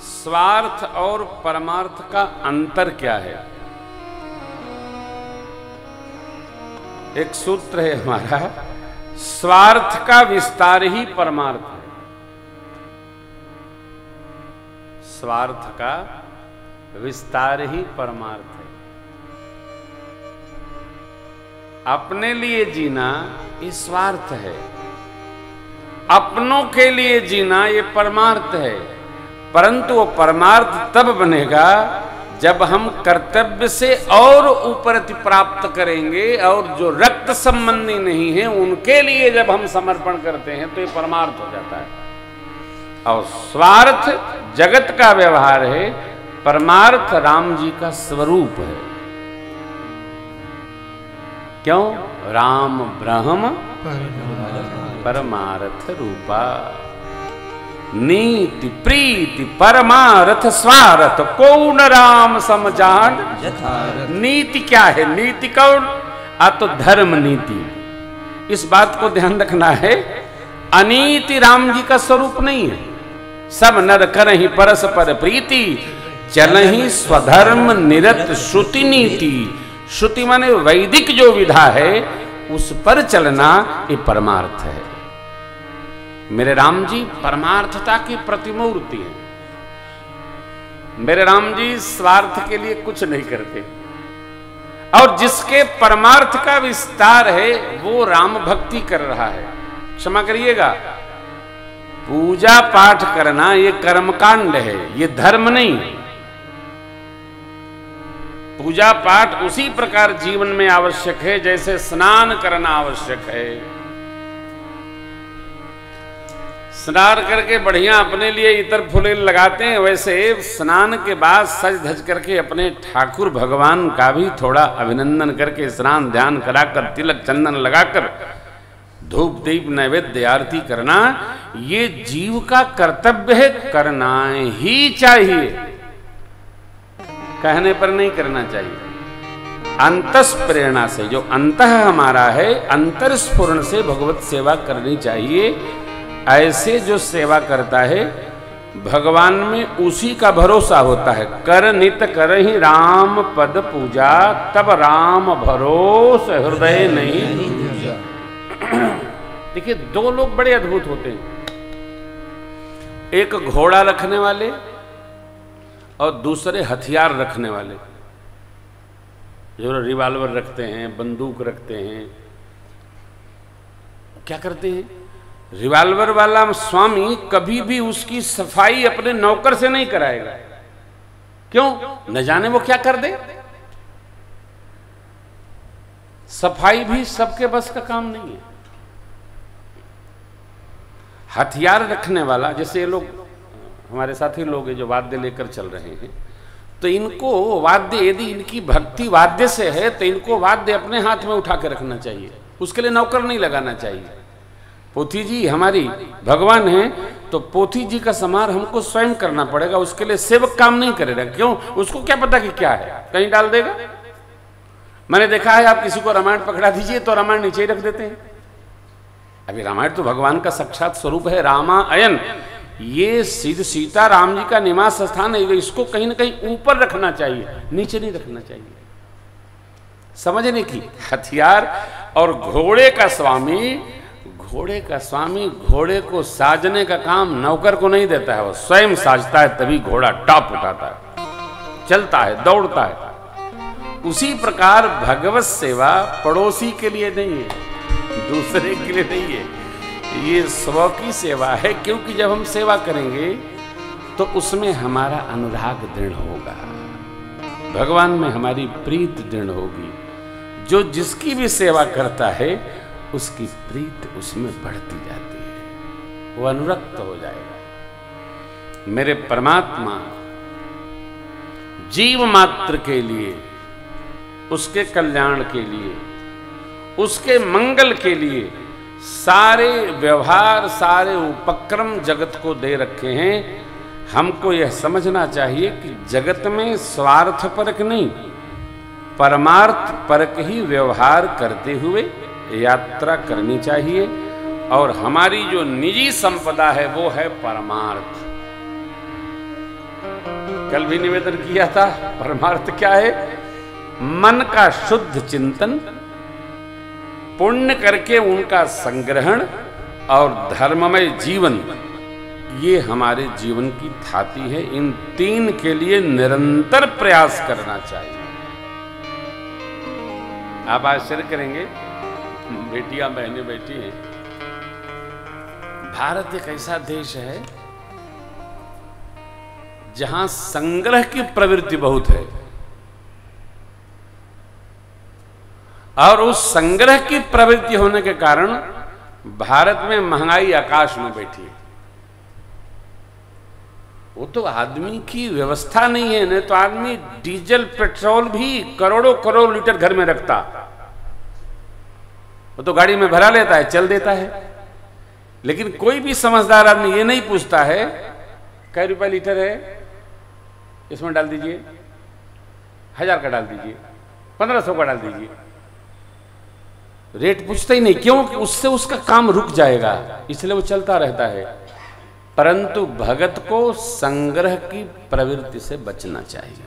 स्वार्थ और परमार्थ का अंतर क्या है? एक सूत्र है हमारा, स्वार्थ का विस्तार ही परमार्थ है। स्वार्थ का विस्तार ही परमार्थ है। अपने लिए जीना ये स्वार्थ है, अपनों के लिए जीना ये परमार्थ है। परंतु वो परमार्थ तब बनेगा जब हम कर्तव्य से और ऊपर प्राप्त करेंगे, और जो रक्त संबंधी नहीं है उनके लिए जब हम समर्पण करते हैं तो ये परमार्थ हो जाता है। और स्वार्थ जगत का व्यवहार है, परमार्थ राम जी का स्वरूप है। क्यों? राम ब्रह्म परमार्थ रूपा, नीति प्रीति परमार्थ स्वार्थ को न राम समझान। नीति क्या है? नीति कौन? तो धर्म नीति। इस बात को ध्यान रखना है, अनीति राम जी का स्वरूप नहीं है। सब नर करहि परस्पर प्रीति, चलहि स्वधर्म निरत श्रुति नीति। श्रुति माने वैदिक जो विधा है उस पर चलना ये परमार्थ है। मेरे राम जी परमार्थता की प्रतिमूर्ति है। मेरे राम जी स्वार्थ के लिए कुछ नहीं करते, और जिसके परमार्थ का विस्तार है वो राम भक्ति कर रहा है। क्षमा करिएगा, पूजा पाठ करना ये कर्मकांड है, ये धर्म नहीं। पूजा पाठ उसी प्रकार जीवन में आवश्यक है जैसे स्नान करना आवश्यक है। स्नान करके बढ़िया अपने लिए इतर फुलेल लगाते हैं, वैसे स्नान के बाद सज धज करके अपने ठाकुर भगवान का भी थोड़ा अभिनंदन करके स्नान ध्यान कराकर तिलक चंदन लगाकर धूप दीप नैवेद्य आरती करना ये जीव का कर्तव्य है, करना ही चाहिए, कहने पर नहीं करना चाहिए। अंतस प्रेरणा से, जो अंतः हमारा है, अंतर्स्फुरण से भगवत सेवा करनी चाहिए। ऐसे जो सेवा करता है भगवान में उसी का भरोसा होता है। कर नित करहि राम पद पूजा, तब राम भरोस हृदय नहीं। देखिए, दो लोग बड़े अद्भुत होते हैं, एक घोड़ा रखने वाले और दूसरे हथियार रखने वाले। जो रिवाल्वर रखते हैं, बंदूक रखते हैं, क्या करते हैं? रिवाल्वर वाला स्वामी कभी भी उसकी सफाई अपने नौकर से नहीं कराएगा। क्यों? न जाने वो क्या कर दे। सफाई भी सबके बस का काम नहीं है। हथियार रखने वाला, जैसे ये लोग हमारे साथी लोग हैं जो वाद्य लेकर चल रहे हैं, तो इनको वाद्य, यदि इनकी भक्ति वाद्य से है तो इनको वाद्य अपने हाथ में उठा के रखना चाहिए, उसके लिए नौकर नहीं लगाना चाहिए। पोथी जी हमारी भगवान है तो पोथी जी का समार हमको स्वयं करना पड़ेगा, उसके लिए सेवक काम नहीं करेगा। क्यों? उसको क्या पता कि क्या है, कहीं डाल देगा। मैंने देखा है, आप किसी को रामायण पकड़ा दीजिए तो रामायण नीचे ही रख देते हैं। अभी रामायण तो भगवान का साक्षात स्वरूप है, रामायण। ये सिद्ध सीता राम जी का निवास स्थान है, इसको कहीं ना कहीं ऊपर रखना चाहिए, नीचे नहीं रखना चाहिए। समझने की हथियार। और घोड़े का स्वामी, घोड़े को साजने का काम नौकर को नहीं देता है, वो स्वयं साजता है, तभी घोड़ा टॉप उठाता है, चलता है, दौड़ता है। उसी प्रकार भगवत सेवा पड़ोसी के लिए नहीं है, दूसरे के लिए नहीं है, ये स्व की सेवा है। क्योंकि जब हम सेवा करेंगे तो उसमें हमारा अनुराग दृढ़ होगा, भगवान में हमारी प्रीत दृढ़ होगी। जो जिसकी भी सेवा करता है उसकी प्रीत उसमें बढ़ती जाती है, वो अनुरक्त हो जाएगा। मेरे परमात्मा जीव मात्र के लिए, उसके कल्याण के लिए, उसके मंगल के लिए सारे व्यवहार, सारे उपक्रम जगत को दे रखे हैं। हमको यह समझना चाहिए कि जगत में स्वार्थ परक नहीं, परमार्थ परक ही व्यवहार करते हुए यात्रा करनी चाहिए। और हमारी जो निजी संपदा है वो है परमार्थ। कल भी निवेदन किया था, परमार्थ क्या है? मन का शुद्ध चिंतन, पुण्य करके उनका संग्रहण और धर्ममय जीवन, ये हमारे जीवन की थाती है। इन तीन के लिए निरंतर प्रयास करना चाहिए। आप आश्चर्य करेंगे, बेटियां बहनें बैठी हैं, भारत एक ऐसा देश है जहां संग्रह की प्रवृत्ति बहुत है, और उस संग्रह की प्रवृत्ति होने के कारण भारत में महंगाई आकाश में बैठी है। वो तो आदमी की व्यवस्था नहीं है, नहीं तो आदमी डीजल पेट्रोल भी करोड़ों करोड़ लीटर घर में रखता। वो तो गाड़ी में भरा लेता है, चल देता है। लेकिन कोई भी समझदार आदमी ये नहीं पूछता है कै रुपए लीटर है, इसमें डाल दीजिए, 1000 का डाल दीजिए, 1500 का डाल दीजिए। रेट पूछता ही नहीं, क्यों? कि उससे उसका काम रुक जाएगा, इसलिए वो चलता रहता है। परंतु भगत को संग्रह की प्रवृत्ति से बचना चाहिए।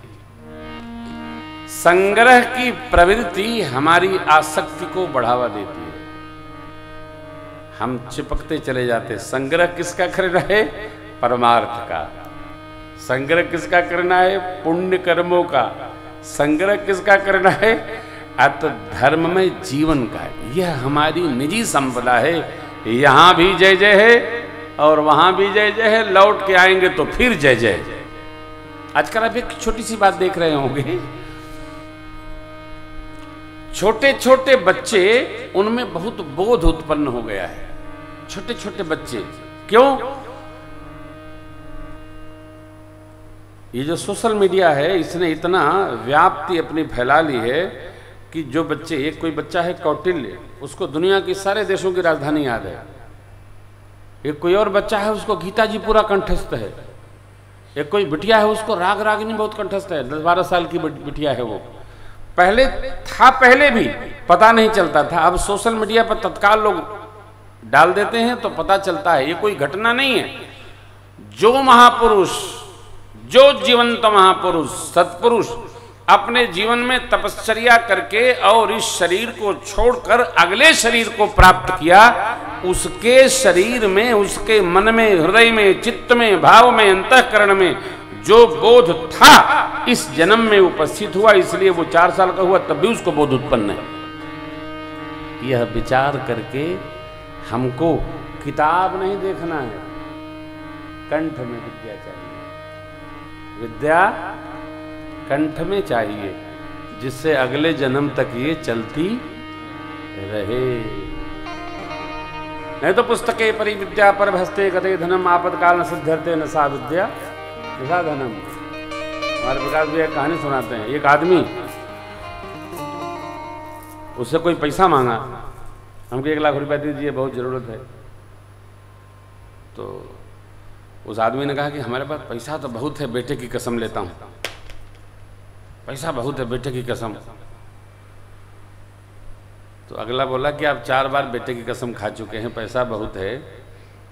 संग्रह की प्रवृत्ति हमारी आसक्ति को बढ़ावा देती है, हम चिपकते चले जाते। संग्रह किसका करना है? परमार्थ का। संग्रह किसका करना है? पुण्य कर्मों का। संग्रह किसका करना है? अत धर्म में जीवन का। यह हमारी निजी संपदा है। यहां भी जय जय है और वहां भी जय जय है, लौट के आएंगे तो फिर जय जय। आजकल आप एक छोटी सी बात देख रहे होंगे, छोटे छोटे बच्चे, उनमें बहुत बोध उत्पन्न हो गया है। छोटे छोटे बच्चे, क्यों? ये जो सोशल मीडिया है, इसने इतना व्याप्ति अपनी फैला ली है कि जो बच्चे, एक कोई बच्चा है कौटिल्य, उसको दुनिया की सारे देशों की राजधानी याद है। एक कोई और बच्चा है, उसको गीता जी पूरा कंठस्थ है। एक कोई बिटिया है, उसको राग रागिनी बहुत कंठस्थ है, 10-12 साल की बिटिया है वो। पहले था, पहले भी पता नहीं चलता था, अब सोशल मीडिया पर तत्काल लोग डाल देते हैं तो पता चलता है। ये कोई घटना नहीं है। जो महापुरुष, जो जीवंत महापुरुष, सत्पुरुष अपने जीवन में तपश्चर्या करके और इस शरीर को छोड़कर अगले शरीर को प्राप्त किया, उसके शरीर में, उसके मन में, हृदय में, चित्त में, भाव में, अंतःकरण में जो बोध था, इस जन्म में उपस्थित हुआ। इसलिए वो 4 साल का हुआ तब भी उसको बोध उत्पन्न है। यह विचार करके हमको किताब नहीं देखना है, कंठ में विद्या चाहिए। विद्या कंठ में चाहिए, जिससे अगले जन्म तक ये चलती रहे। नहीं तो पुस्तके परिविद्या पर भस्ते गते धनम आपत्काल न सिद्धर्ते न सा विद्या निशा धनम। हमारे प्रकाश भी एक कहानी सुनाते हैं। एक आदमी, उससे कोई पैसा मांगा, हमको 1 लाख रुपया दीजिए, बहुत जरूरत है। तो उस आदमी ने कहा कि हमारे पास पैसा तो बहुत है, बेटे की कसम लेता हूं, पैसा बहुत है, बेटे की कसम। तो अगला बोला कि आप 4 बार बेटे की कसम खा चुके हैं, पैसा बहुत है,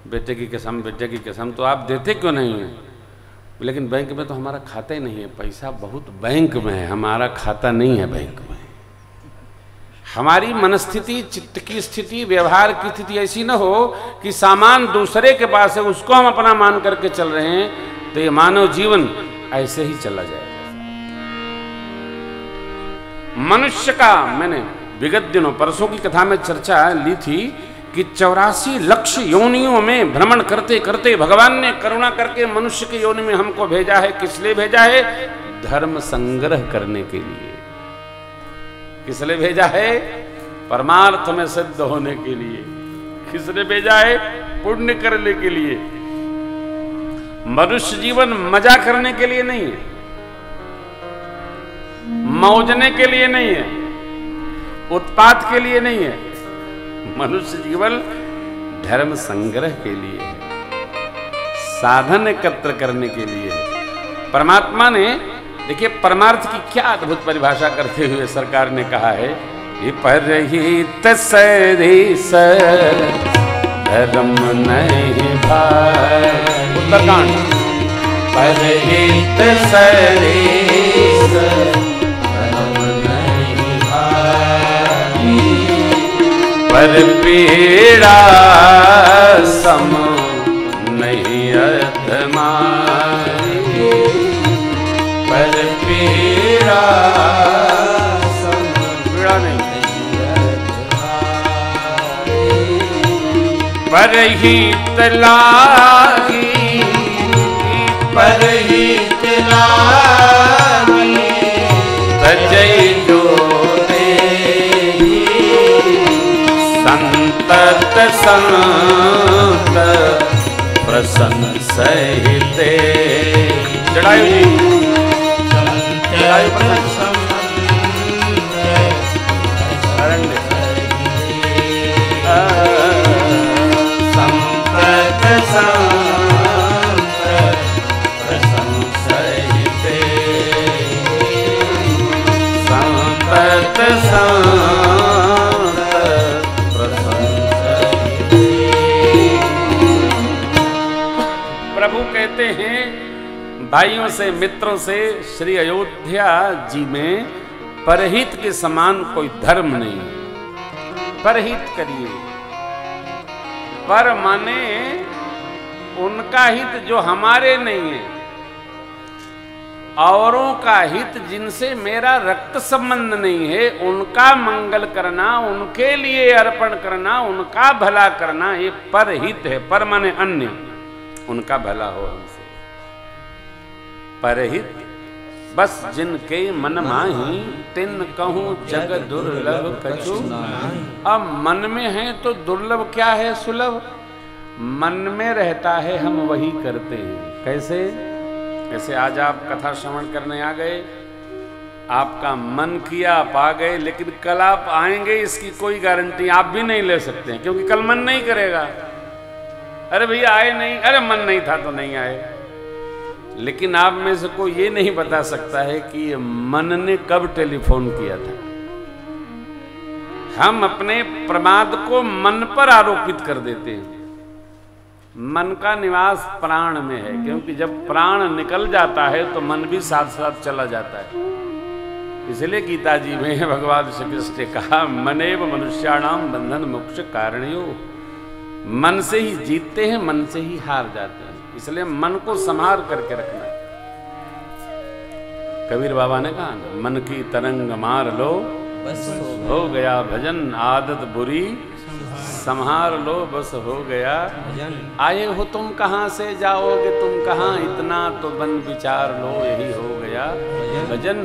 बेटे की कसम, बेटे की कसम, तो आप देते क्यों नहीं हैं? लेकिन बैंक में तो हमारा खाता ही नहीं है, पैसा बहुत बैंक में है, हमारा खाता नहीं है बैंक में। हमारी मनस्थिति, चित्त की स्थिति, व्यवहार की स्थिति ऐसी न हो कि सामान दूसरे के पास है, उसको हम अपना मान करके चल रहे हैं, तो ये मानव जीवन ऐसे ही चला जाएगा। मनुष्य का, मैंने विगत दिनों, परसों की कथा में चर्चा ली थी कि 84 लक्ष योनियों में भ्रमण करते करते भगवान ने करुणा करके मनुष्य की योनि में हमको भेजा है। किस लिए भेजा है? धर्म संग्रह करने के लिए। किस लिए भेजा है? परमार्थ में सिद्ध होने के लिए। किस लिए भेजा है? पुण्य करने के लिए। मनुष्य जीवन मजा करने के लिए नहीं है, मौजने के लिए नहीं है, उत्पात के लिए नहीं है। मनुष्य जीवन धर्म संग्रह के लिए है, साधन एकत्र करने के लिए है। परमात्मा ने, देखिए परमार्थ की क्या अद्भुत परिभाषा करते हुए सरकार ने कहा है, ये परहित सरिस धर्म नहीं भाई। उत्तरकांड परहित सरिस धर्म नहीं भाई, पर पीड़ा सम नहीं अधमाई, पर पीड़ा सम पीड़ा नहीं परहित लागी, परहित लागी तजै जो देहि, संतत संत प्रसन्न सहिते। जटायु जी, जटायु प्रसन्न संतत संत प्रसन्न सहिते, संतत संत प्रसन्न सहिते। प्रभु कहते हैं भाइयों से, मित्रों से, श्री अयोध्या जी में परहित के समान कोई धर्म नहीं। परहित करिए, पर माने उनका हित जो हमारे नहीं है, औरों का हित जिनसे मेरा रक्त संबंध नहीं है, उनका मंगल करना, उनके लिए अर्पण करना, उनका भला करना, ये परहित है। पर माने अन्य, उनका भला हो हमसे। परहित बस जिनके मन माही, तिन कहूं जग दुर्लभ कछु। अब मन में है तो दुर्लभ क्या है, सुलभ। मन में रहता है, हम वही करते हैं। कैसे? ऐसे आज आप कथा श्रवण करने आ गए, आपका मन किया, आप आ गए, लेकिन कल आप आएंगे इसकी कोई गारंटी आप भी नहीं ले सकते हैं, क्योंकि कल मन नहीं करेगा। अरे भैया आए नहीं, अरे मन नहीं था तो नहीं आए। लेकिन आप में से कोई ये नहीं बता सकता है कि मन ने कब टेलीफोन किया था। हम अपने प्रमाद को मन पर आरोपित कर देते हैं। मन का निवास प्राण में है, क्योंकि जब प्राण निकल जाता है तो मन भी साथ साथ चला जाता है। इसलिए गीता जी में भगवान श्री कृष्ण ने कहा, मनेव मनुष्याणाम बंधन मोक्ष कारणयो। मन से ही जीतते हैं, मन से ही हार जाते हैं। इसलिए मन को संभाल करके रखना है। कबीर बाबा ने कहा, मन की तरंग मार लो बस हो गया भजन, आदत बुरी संहार लो बस हो गया भजन। आए हो तुम कहाँ से जाओगे तुम कहाँ, इतना तो बन विचार लो यही हो गया भजन।